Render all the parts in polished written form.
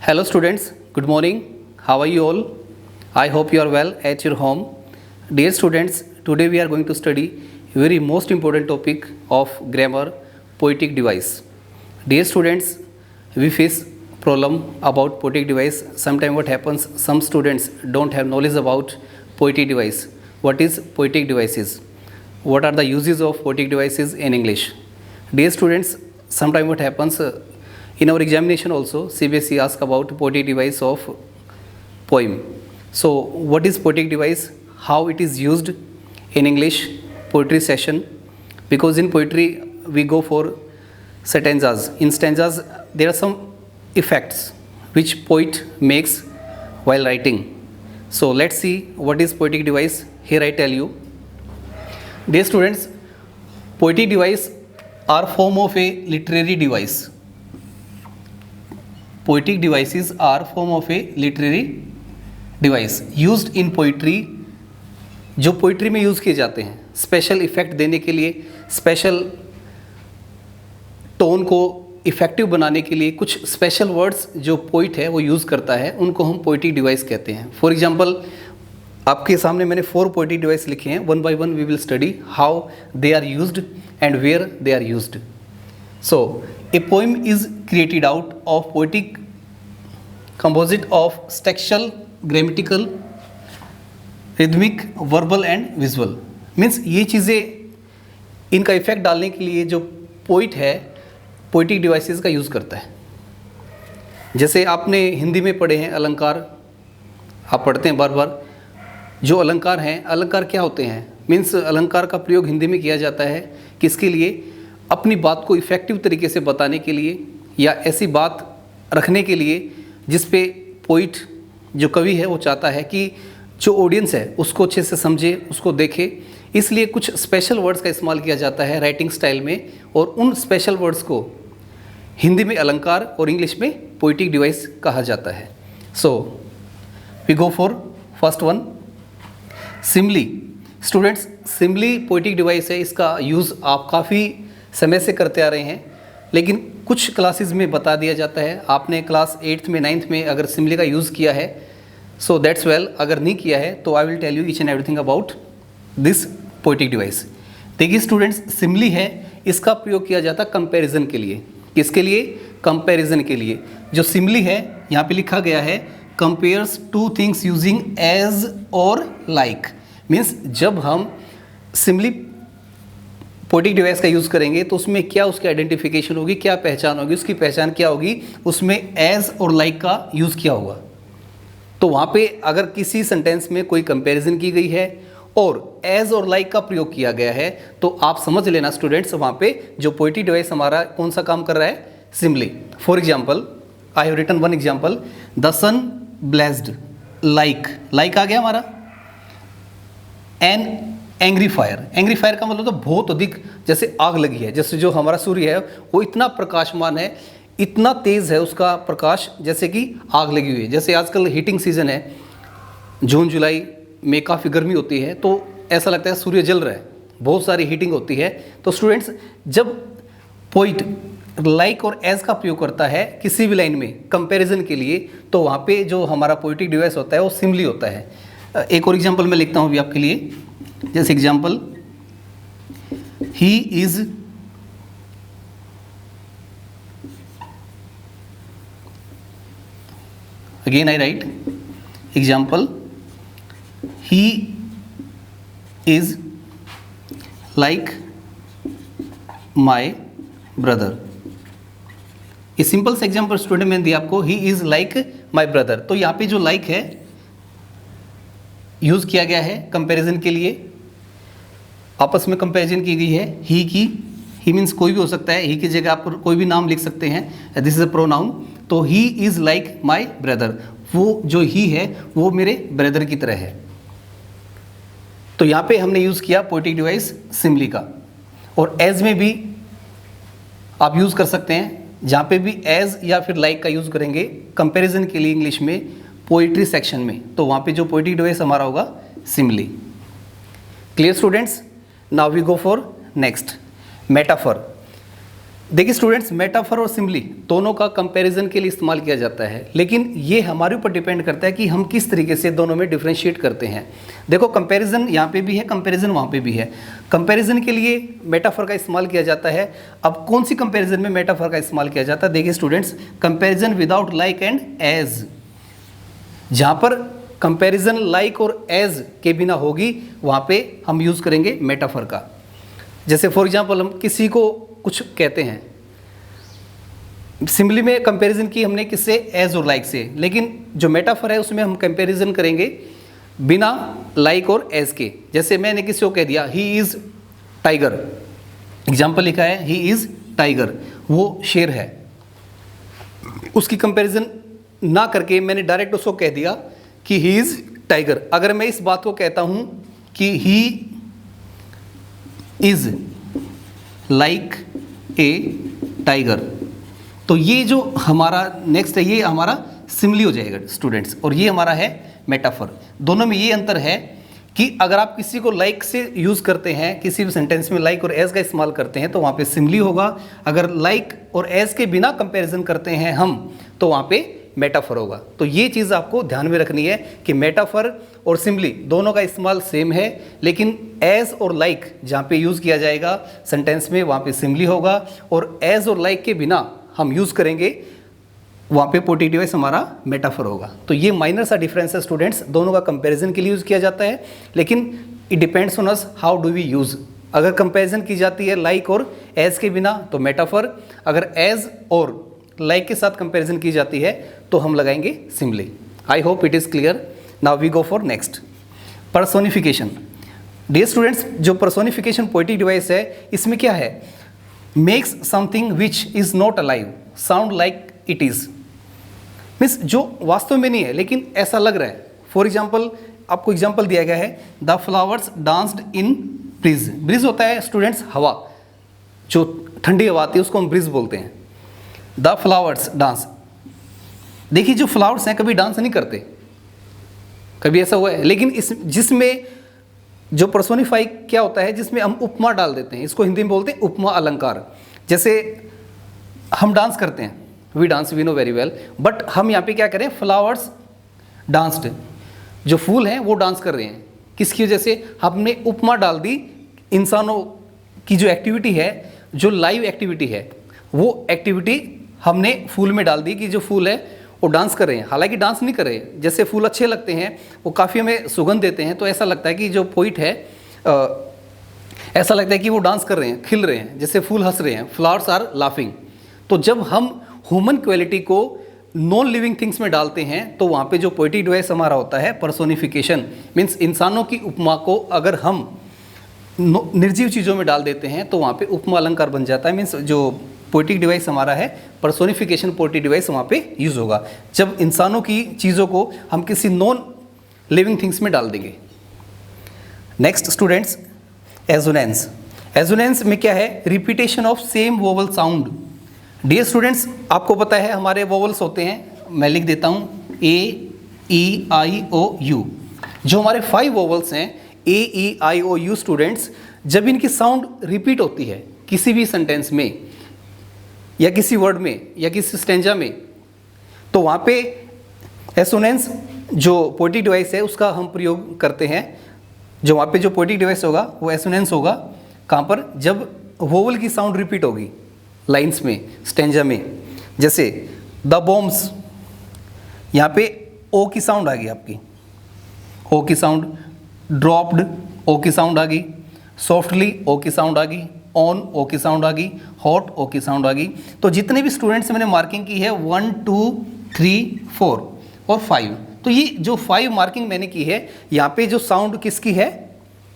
Hello students, good morning. How are you all? I hope you are well at your home. Dear students, today we are going to study very most important topic of grammar, poetic device. Dear students, we face problem about poetic device. Sometimes what happens, some students don't have knowledge about poetic device. What is poetic devices? What are the uses of poetic devices in English? Dear students, sometimes what happens, in our examination also, CBSE ask about poetic device of poem. So what is poetic device? How it is used in English poetry session? Because in poetry we go for stanzas. In stanzas there are some effects which poet makes while writing. So let's see what is poetic device. Here I tell you. Dear students, poetic device are form of a literary device. Poetic devices are form of a literary device used in poetry, जो poetry में use किए जाते हैं special effect देने के लिए, special tone को effective बनाने के लिए कुछ स्पेशल वर्ड्स जो पोइट है वो यूज़ करता है, उनको हम पोइटिक डिवाइस कहते हैं. फॉर एग्जांपल आपके सामने मैंने 4 पोइटिक डिवाइस लिखे हैं. One by one we will study how they are used and where they are used. So, a poem is created out of poetic composite of textual, grammatical, rhythmic, verbal and visual. Means ये चीज़ें इनका effect डालने के लिए जो poet है poetic devices का use करता है. जैसे आपने हिंदी में पढ़े हैं अलंकार, आप पढ़ते हैं बार बार. जो अलंकार हैं, अलंकार क्या होते हैं? मीन्स अलंकार का प्रयोग हिंदी में किया जाता है किसके लिए? अपनी बात को इफ़ेक्टिव तरीके से बताने के लिए या ऐसी बात रखने के लिए जिस पे पोइट जो कवि है वो चाहता है कि जो ऑडियंस है उसको अच्छे से समझे, उसको देखे. इसलिए कुछ स्पेशल वर्ड्स का इस्तेमाल किया जाता है राइटिंग स्टाइल में, और उन स्पेशल वर्ड्स को हिंदी में अलंकार और इंग्लिश में पोइटिक डिवाइस कहा जाता है. So we go for first one, simile. Students, simile poetic device है. इसका यूज़ आप काफ़ी समय से करते आ रहे हैं, लेकिन कुछ क्लासेस में बता दिया जाता है. आपने क्लास 8th में 9th में अगर सिमली का यूज़ किया है सो दैट्स वेल. अगर नहीं किया है तो I will tell you each and everything about this poetic device. देखिए स्टूडेंट्स, सिमली है, इसका प्रयोग किया जाता है कंपैरिजन के लिए. किसके लिए? कंपैरिजन के लिए. जो सिमली है यहाँ पे लिखा गया है compares two things using as और लाइक. मीन्स जब हम सिमली पोइटिक डिवाइस का यूज़ करेंगे तो उसमें क्या उसकी आइडेंटिफिकेशन होगी, क्या पहचान होगी, उसकी पहचान क्या होगी, उसमें एज और लाइक का यूज़ किया होगा. तो वहाँ पे अगर किसी सेंटेंस में कोई कंपैरिजन की गई है और एज और लाइक का प्रयोग किया गया है तो आप समझ लेना स्टूडेंट्स, वहाँ पे जो पोइटिक डिवाइस हमारा कौन सा काम कर रहा है? Simile. For example I have written one example, the sun blessed like. Like आ गया हमारा. An angry fire. Angry fire का मतलब तो बहुत अधिक, जैसे आग लगी है. जैसे जो हमारा सूर्य है वो इतना प्रकाशमान है, इतना तेज़ है उसका प्रकाश जैसे कि आग लगी हुई है. जैसे आजकल हीटिंग सीज़न है, जून जुलाई में काफ़ी गर्मी होती है तो ऐसा लगता है सूर्य जल रहा है, बहुत सारी हीटिंग होती है. तो स्टूडेंट्स, जब पोइट लाइक और एज का प्रयोग करता है किसी भी लाइन में कंपैरिजन के लिए तो वहाँ पे जो हमारा पोइटिक डिवाइस होता है वो सिमली होता है. एक और एग्जाम्पल मैं लिखता हूँ अभी आपके लिए. जैसे example, he is again I right example, he is like my brother. ये सिंपल से एग्जाम्पल स्टूडेंट मैंने दिया आपको, he is like my brother. तो यहाँ पे जो लाइक है यूज़ किया गया है कंपैरिजन के लिए, आपस में कंपैरिजन की गई है ही की. ही मीन्स कोई भी हो सकता है, ही की जगह आप कोई भी नाम लिख सकते हैं, दिस इज़ अ प्रोनाउन. तो he is like my brother, वो जो ही है वो मेरे ब्रदर की तरह है. तो यहाँ पे हमने यूज़ किया पोइटिक डिवाइस सिमली का. और एज में भी आप यूज़ कर सकते हैं, जहाँ पे भी एज या फिर लाइक का यूज़ करेंगे कंपैरिजन के लिए इंग्लिश में पोइट्री सेक्शन में, तो वहाँ पे जो पोइटिक डिवाइस हमारा होगा simile. Clear students? Now we go for next, metaphor. देखिए स्टूडेंट्स, मेटाफर और सिम्बली दोनों का कंपैरिजन के लिए इस्तेमाल किया जाता है, लेकिन ये हमारे ऊपर डिपेंड करता है कि हम किस तरीके से दोनों में डिफरेंशिएट करते हैं। देखो, कंपैरिजन यहाँ पे भी है, कंपैरिजन वहाँ पे भी है। कंपैरिजन के लिए मेटाफर का इस्तेमाल किया जाता है। अब कौन सी कंपैरिजन में मेटाफर का इस्तेमाल किया जाता है? देखिए students, comparison without like and as. जहाँ पर कंपैरिजन लाइक और एज के बिना होगी, वहाँ पे हम यूज़ करेंगे मेटाफर का। जैसे फॉर एग्जाम्पल, हम किसी को कुछ कहते हैं, सिंपली में कंपैरिजन की हमने किससे? एज और लाइक से। लेकिन जो मेटाफर है उसमें हम कंपैरिजन करेंगे बिना लाइक और एज के। जैसे मैंने किसी को कह दिया ही इज़ टाइगर, एग्जाम्पल लिखा है ही इज़ टाइगर, वो शेर है। उसकी कंपैरिजन ना करके मैंने डायरेक्ट उसको कह दिया कि ही इज़ टाइगर। अगर मैं इस बात को कहता हूँ कि ही इज़ लाइक ए टाइगर, तो ये जो हमारा नेक्स्ट है ये हमारा सिमिली हो जाएगा स्टूडेंट्स, और ये हमारा है मेटाफर। दोनों में ये अंतर है कि अगर आप किसी को लाइक से यूज़ करते हैं, किसी भी सेंटेंस में लाइक और एज का इस्तेमाल करते हैं तो वहाँ पे सिमिली होगा। अगर लाइक और एज के बिना कंपैरिजन करते हैं हम, तो वहाँ पे मेटाफर होगा। तो ये चीज़ आपको ध्यान में रखनी है कि मेटाफर और सिमिली दोनों का इस्तेमाल सेम है, लेकिन एज और लाइक जहाँ पे यूज़ किया जाएगा सेंटेंस में, वहाँ पे सिमिली होगा, और एज और लाइक के बिना हम यूज़ करेंगे वहाँ पे पोएटिक डिवाइस हमारा मेटाफर होगा। तो ये माइनर सा डिफरेंस है स्टूडेंट्स, दोनों का कंपैरिजन के लिए यूज़ किया जाता है, लेकिन it depends on us how do we use. अगर कंपैरिजन की जाती है लाइक और एज के बिना तो मेटाफर, अगर एज और लाइक के साथ कंपैरिजन की जाती है तो हम लगाएंगे simile. I hope it is clear. Now we go for next, personification. Dear students, जो पर्सोनिफिकेशन पोएटिक डिवाइस है, इसमें क्या है? Makes something which is not alive sound like it is. Means जो वास्तव में नहीं है लेकिन ऐसा लग रहा है। फॉर एग्जाम्पल, आपको एग्जाम्पल दिया गया है, the flowers danced in bridge. Bridge होता है स्टूडेंट्स हवा, जो ठंडी हवा आती है उसको हम ब्रिज बोलते हैं। द फ्लावर्स डांस, देखिए जो फ्लावर्स हैं कभी डांस नहीं करते, कभी ऐसा हुआ है? लेकिन इस जिसमें जो पर्सोनिफाई क्या होता है, जिसमें हम उपमा डाल देते हैं, इसको हिंदी में बोलते हैं उपमा अलंकार। जैसे हम डांस करते हैं, we dance, we know very well, but हम यहाँ पे क्या करें? फ्लावर्स डांस्ड, जो फूल हैं वो डांस कर रहे हैं। किसकी वजह से? हमने उपमा डाल दी। इंसानों की जो एक्टिविटी है, जो लाइव एक्टिविटी है, वो एक्टिविटी हमने फूल में डाल दी कि जो फूल है वो डांस कर रहे हैं, हालांकि डांस नहीं कर रहे हैं। जैसे फूल अच्छे लगते हैं, वो काफ़ी हमें सुगंध देते हैं, तो ऐसा लगता है कि जो पोइट है ऐसा लगता है कि वो डांस कर रहे हैं, खिल रहे हैं, जैसे फूल हंस रहे हैं, फ्लावर्स आर लाफिंग। तो जब हम ह्यूमन क्वालिटी को नॉन लिविंग थिंग्स में डालते हैं तो वहाँ पे जो पोएटिक डिवाइस हमारा होता है पर्सोनिफिकेशन, मीन्स इंसानों की उपमा को अगर हम निर्जीव चीज़ों में डाल देते हैं तो वहाँ पे उपमा अलंकार बन जाता है। मीन्स जो पोएटिक डिवाइस हमारा है पर्सोनिफिकेशन पोएटिक डिवाइस वहाँ पे यूज़ होगा जब इंसानों की चीज़ों को हम किसी नॉन लिविंग थिंग्स में डाल देंगे। Next students, assonance. एजोनेंस में क्या है? Repetition of same vowel sound. Dear students, आपको पता है हमारे वोवल्स होते हैं, मैं लिख देता हूँ ए ई आई ओ यू। जो हमारे 5 वोवल्स हैं ए ई आई ओ यू स्टूडेंट्स, जब इनकी साउंड रिपीट होती है किसी भी सेंटेंस में या किसी वर्ड में या किसी स्टेंजा में, तो वहाँ पे एसोनेंस जो पोएटिक डिवाइस है उसका हम प्रयोग करते हैं। जो वहाँ पे जो पोएटिक डिवाइस होगा वो एसोनेंस होगा। कहाँ पर? जब वोवल की साउंड रिपीट होगी लाइन्स में, स्टेंजा में। जैसे द बॉम्ब्स, यहाँ पे ओ की साउंड आ गई आपकी, ओ की साउंड। ड्रॉप्ड, ओ की साउंड आ गई। सॉफ्टली, ओ की साउंड आ गई। ऑन, ओ की साउंड आ गई। हॉट, ओ की साउंड आ गई। तो जितने भी स्टूडेंट्स मैंने मार्किंग की है 1 2 3 4 और 5, तो ये जो 5 मार्किंग मैंने की है, यहाँ पे जो साउंड किसकी है?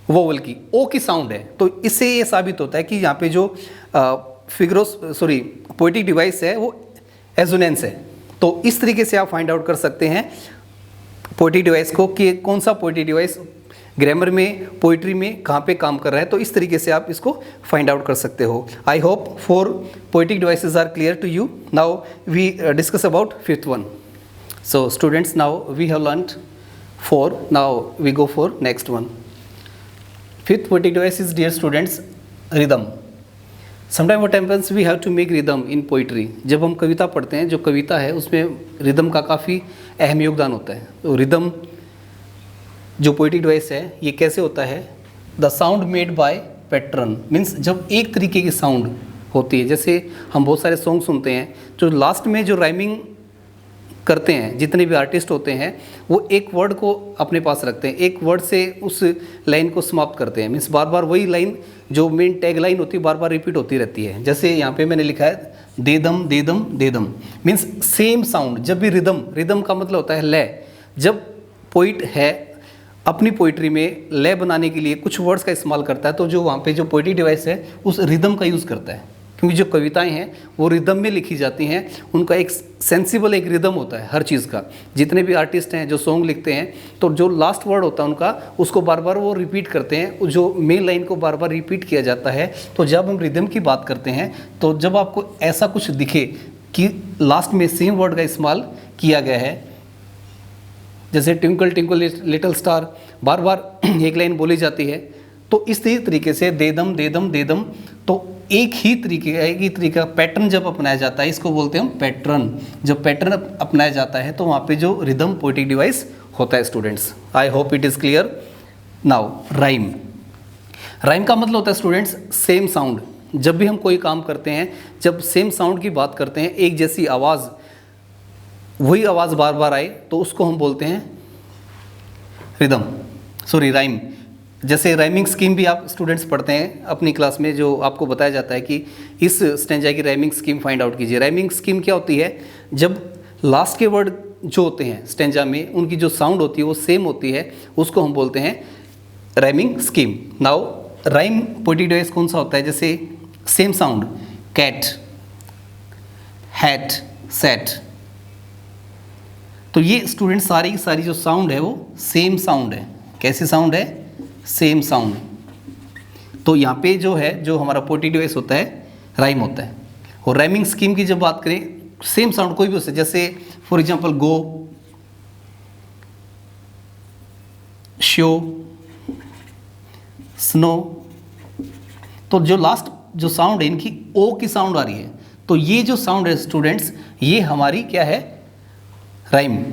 वोवल की, ओ की साउंड है। तो इससे ये साबित होता है कि यहाँ पे जो पोएटिक डिवाइस है वो एजोनेंस है। तो इस तरीके से आप फाइंड आउट कर सकते हैं पोएटिक डिवाइस को कि कौन सा पोएटिक डिवाइस ग्रामर में, पोइट्री में कहाँ पे काम कर रहा है। तो इस तरीके से आप इसको फाइंड आउट कर सकते हो। I hope 4 poetic devices are clear to you. Now we discuss about 5th one. So students, now we have learnt 4. Now we go for next one. 5th poetic device is, dear students, rhythm. Sometime what happens we have to make rhythm in poetry. जब हम कविता पढ़ते हैं, जो कविता है उसमें rhythm का काफ़ी अहम योगदान होता है। तो रिदम जो पोइट्री डिवाइस है ये कैसे होता है, the sound made by pattern, means जब एक तरीके की साउंड होती है, जैसे हम बहुत सारे सॉन्ग सुनते हैं जो लास्ट में जो राइमिंग करते हैं, जितने भी आर्टिस्ट होते हैं वो एक वर्ड को अपने पास रखते हैं, एक वर्ड से उस लाइन को समाप्त करते हैं, मीन्स बार बार वही लाइन जो मेन टैग लाइन होती है बार बार रिपीट होती रहती है। जैसे यहाँ पे मैंने लिखा है दे दम दे दम दे दम, मीन्स सेम साउंड। जब भी रिदम, रिदम का मतलब होता है लय। जब पोइट है अपनी पोइट्री में लय बनाने के लिए कुछ वर्ड्स का इस्तेमाल करता है, तो जो वहाँ पे जो पोइट्री डिवाइस है उस रिदम का यूज़ करता है, क्योंकि जो कविताएं हैं वो रिदम में लिखी जाती हैं, उनका एक सेंसिबल एक रिदम होता है हर चीज़ का। जितने भी आर्टिस्ट हैं जो सॉन्ग लिखते हैं तो जो लास्ट वर्ड होता है उनका, उसको बार बार वो रिपीट करते हैं, जो मेन लाइन को बार बार रिपीट किया जाता है। तो जब हम रिदम की बात करते हैं, तो जब आपको ऐसा कुछ दिखे कि लास्ट में सेम वर्ड का इस्तेमाल किया गया है, जैसे ट्विंकल ट्विंकल लिटिल स्टार बार बार एक लाइन बोली जाती है, तो इस तरीके से दे दम दे दम दे दम, तो एक ही तरीके का पैटर्न जब अपनाया जाता है, इसको बोलते हैं हम पैटर्न। जब पैटर्न अपनाया जाता है तो वहाँ पे जो रिदम पोइट्री डिवाइस होता है students. I hope it is clear. Now rhyme, rhyme का मतलब होता है स्टूडेंट्स सेम साउंड। जब भी हम कोई काम करते हैं, जब सेम साउंड की बात करते हैं, एक जैसी आवाज़, वही आवाज़ बार बार आए, तो उसको हम बोलते हैं रिदम, सॉरी राइम। जैसे राइमिंग स्कीम भी आप स्टूडेंट्स पढ़ते हैं अपनी क्लास में, जो आपको बताया जाता है कि इस स्टेंजा की राइमिंग स्कीम फाइंड आउट कीजिए। राइमिंग स्कीम क्या होती है, जब लास्ट के वर्ड जो होते हैं स्टेंजा में उनकी जो साउंड होती है वो सेम होती है, उसको हम बोलते हैं rhyming scheme. Now rhyme poetry device कौन सा होता है, जैसे same sound cat, hat, set, तो ये स्टूडेंट सारी की सारी जो साउंड है वो सेम साउंड है। कैसी साउंड है, सेम साउंड। तो यहाँ पे जो है, जो हमारा पोइट्री डिवाइस होता है राइम होता है। और राइमिंग स्कीम की जब बात करें, सेम साउंड कोई भी हो सकता है, जैसे for example go, show, snow, तो जो लास्ट जो साउंड है इनकी ओ की साउंड आ रही है, तो ये जो साउंड है स्टूडेंट्स, ये हमारी क्या है, राइम।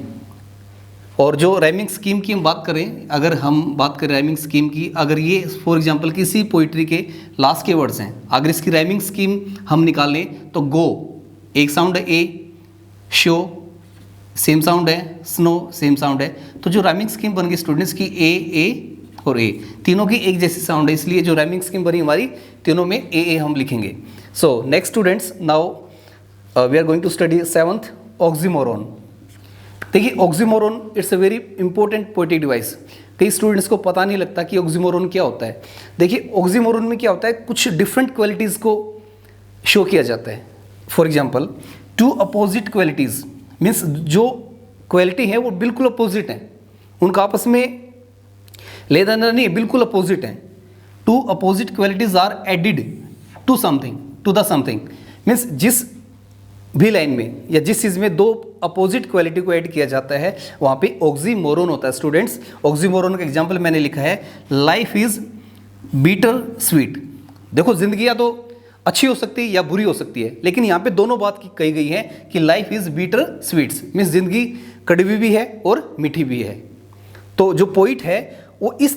और जो राइमिंग स्कीम की हम बात करें, अगर हम बात करें राइमिंग स्कीम की, अगर ये फॉर एग्जांपल किसी पोइट्री के लास्ट के वर्ड्स हैं, अगर इसकी राइमिंग स्कीम हम निकालें तो गो एक साउंड है ए, शो सेम साउंड है, स्नो सेम साउंड है, तो जो राइमिंग स्कीम बन गई स्टूडेंट्स की ए और ए, तीनों की एक जैसी साउंड है, इसलिए जो राइमिंग स्कीम बनी हमारी तीनों में ए हम लिखेंगे। So next students, now we are going to study 7th oxymoron. देखिए oxymoron it's a very important poetry device. कई स्टूडेंट्स को पता नहीं लगता कि ऑक्सीमोरॉन क्या होता है। देखिए ऑक्सीमोरॉन में क्या होता है, कुछ डिफरेंट क्वालिटीज़ को शो किया जाता है। For example two opposite qualities, means जो क्वालिटी है वो बिल्कुल अपोजिट है, उनका आपस में ले देना नहीं, बिल्कुल अपोजिट है। Two opposite qualities are added to something, to the something, means जिस भी लाइन में या जिस चीज़ में दो अपोजिट क्वालिटी को ऐड किया जाता है वहाँ पे ऑक्सीमोरॉन होता है स्टूडेंट्स। ऑक्सीमोरॉन का एग्जांपल मैंने लिखा है, लाइफ इज़ बीटर स्वीट। देखो ज़िंदगी या तो अच्छी हो सकती है या बुरी हो सकती है, लेकिन यहाँ पे दोनों बात की कही गई है कि life is bitter sweets, means ज़िंदगी कड़वी भी है और मीठी भी है। तो जो पोइट है वो इस